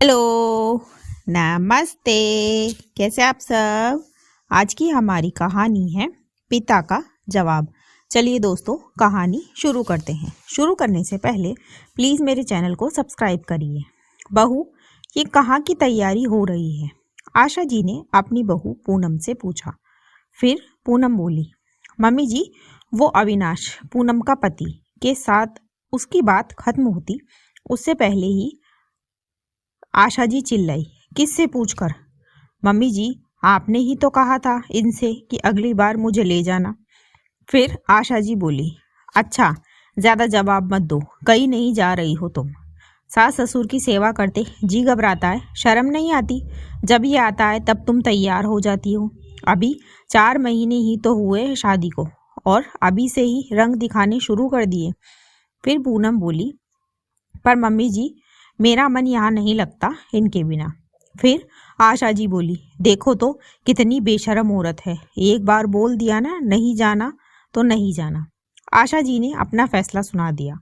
Hello, नमस्ते। कैसे आप सब। आज की हमारी कहानी है पिता का जवाब। चलिए दोस्तों, कहानी शुरू करते हैं। शुरू करने से पहले प्लीज़ मेरे चैनल को सब्सक्राइब करिए। बहू, ये कहाँ की तैयारी हो रही है? आशा जी ने अपनी बहू पूनम से पूछा। फिर पूनम बोली, मम्मी जी, वो अविनाश, पूनम का पति, के साथ उसकी बात खत्म होती उससे पहले ही आशा जी चिल्लाई, किससे पूछकर? मम्मी जी, आपने ही तो कहा था इनसे कि अगली बार मुझे ले जाना। फिर आशा जी बोली, अच्छा, ज़्यादा जवाब मत दो, कहीं नहीं जा रही हो तुम। सास ससुर की सेवा करते जी घबराता है, शर्म नहीं आती? जब ये आता है तब तुम तैयार हो जाती हो। अभी 4 महीने ही तो हुए हैं शादी को और अभी से ही रंग दिखाने शुरू कर दिए। फिर पूनम बोली, पर मम्मी जी, मेरा मन यहाँ नहीं लगता इनके बिना। फिर आशा जी बोली, देखो तो कितनी बेशर्म औरत है, एक बार बोल दिया ना नहीं जाना तो नहीं जाना। आशा जी ने अपना फैसला सुना दिया।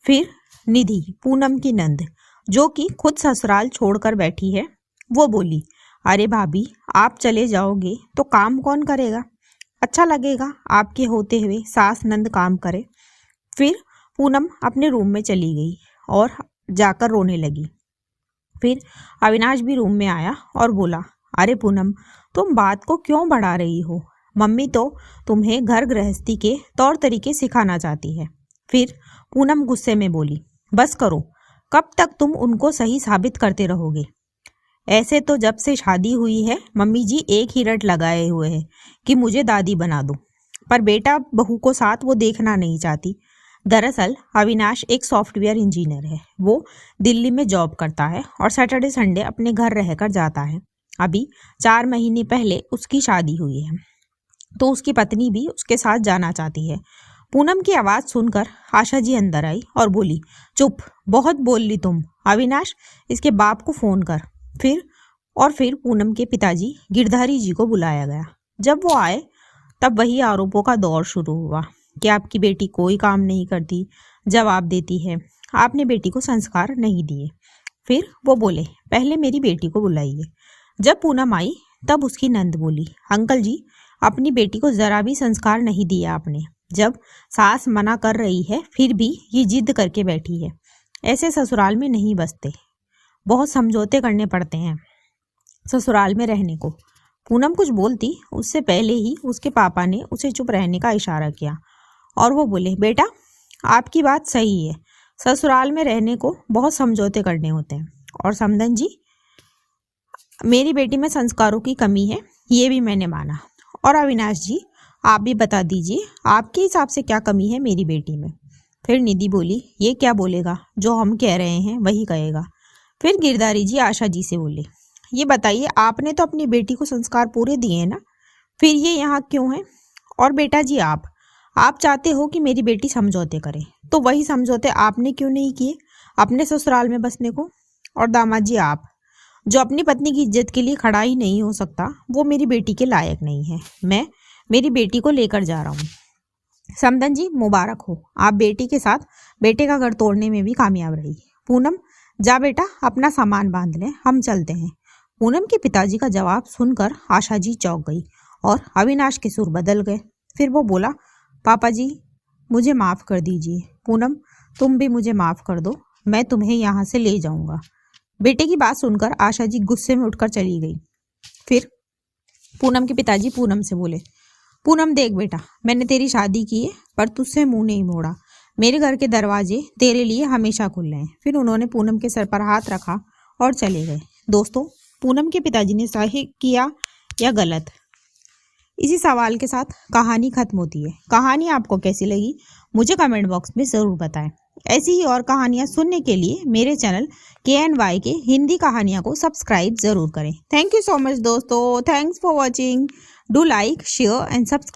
फिर निधि, पूनम की नंद, जो कि खुद ससुराल छोड़कर बैठी है, वो बोली, अरे भाभी, आप चले जाओगे तो काम कौन करेगा? अच्छा लगेगा आपके होते हुए सास नंद काम करे। फिर पूनम अपने रूम में चली गई और जाकर रोने लगी। फिर अविनाश भी रूम में आया और बोला, अरे पूनम, तुम बात को क्यों बढ़ा रही हो? मम्मी तो तुम्हें घर गृहस्थी के तौर तरीके सिखाना चाहती है। फिर पूनम गुस्से में बोली, बस करो, कब तक तुम उनको सही साबित करते रहोगे? ऐसे तो जब से शादी हुई है मम्मी जी एक ही रट लगाए हुए हैं कि मुझे दादी बना दो, पर बेटा बहू को साथ वो देखना नहीं चाहती। दरअसल अविनाश एक सॉफ्टवेयर इंजीनियर है, वो दिल्ली में जॉब करता है और सैटरडे संडे अपने घर रहकर जाता है। अभी 4 महीने पहले उसकी शादी हुई है, तो उसकी पत्नी भी उसके साथ जाना चाहती है। पूनम की आवाज़ सुनकर आशा जी अंदर आई और बोली, चुप, बहुत बोल ली तुम। अविनाश, इसके बाप को फ़ोन कर। फिर पूनम के पिताजी गिरधारी जी को बुलाया गया। जब वो आए तब वही आरोपों का दौर शुरू हुआ कि आपकी बेटी कोई काम नहीं करती, जवाब देती है, आपने बेटी को संस्कार नहीं दिए। फिर वो बोले, पहले मेरी बेटी को बुलाइए। जब पूनम आई तब उसकी नंद बोली, अंकल जी, अपनी बेटी को ज़रा भी संस्कार नहीं दिया आपने। जब सास मना कर रही है फिर भी ये जिद करके बैठी है। ऐसे ससुराल में नहीं बसते, बहुत समझौते करने पड़ते हैं ससुराल में रहने को। पूनम कुछ बोलती उससे पहले ही उसके पापा ने उसे चुप रहने का इशारा किया और वो बोले, बेटा, आपकी बात सही है, ससुराल में रहने को बहुत समझौते करने होते हैं। और समधन जी, मेरी बेटी में संस्कारों की कमी है, ये भी मैंने माना। और अविनाश जी, आप भी बता दीजिए, आपके हिसाब से क्या कमी है मेरी बेटी में? फिर निधि बोली, ये क्या बोलेगा, जो हम कह रहे हैं वही कहेगा। फिर गिरधारी जी आशा जी से बोले, ये बताइए, आपने तो अपनी बेटी को संस्कार पूरे दिए ना, फिर ये यहाँ क्यों है? और बेटा जी, आप चाहते हो कि मेरी बेटी समझौते करे, तो वही समझौते आपने क्यों नहीं किए अपने ससुराल में बसने को? और दामाद जी, आप जो अपनी पत्नी की इज्जत के लिए खड़ा ही नहीं हो सकता, वो मेरी बेटी के लायक नहीं है। मैं मेरी बेटी को लेकर जा रहा हूँ। समधन जी, मुबारक हो, आप बेटी के साथ बेटे का घर तोड़ने में भी कामयाब रही। पूनम, जा बेटा, अपना सामान बांध लें, हम चलते हैं। पूनम के पिताजी का जवाब सुनकर आशा जी चौंक गई और अविनाश के सुर बदल गए। फिर वो बोला, पापा जी, मुझे माफ़ कर दीजिए। पूनम, तुम भी मुझे माफ़ कर दो, मैं तुम्हें यहाँ से ले जाऊँगा। बेटे की बात सुनकर आशा जी गुस्से में उठकर चली गई। फिर पूनम के पिताजी पूनम से बोले, पूनम देख बेटा, मैंने तेरी शादी की है पर तुझसे मुंह नहीं मोड़ा। मेरे घर के दरवाजे तेरे लिए हमेशा खुले हैं। फिर उन्होंने पूनम के सर पर हाथ रखा और चले गए। दोस्तों, पूनम के पिताजी ने सही किया या गलत, इसी सवाल के साथ कहानी खत्म होती है। कहानी आपको कैसी लगी मुझे कमेंट बॉक्स में ज़रूर बताएं। ऐसी ही और कहानियाँ सुनने के लिए मेरे चैनल KNY के हिंदी कहानियाँ को सब्सक्राइब ज़रूर करें। थैंक यू सो मच दोस्तों, thanks for watching, do like, share and subscribe.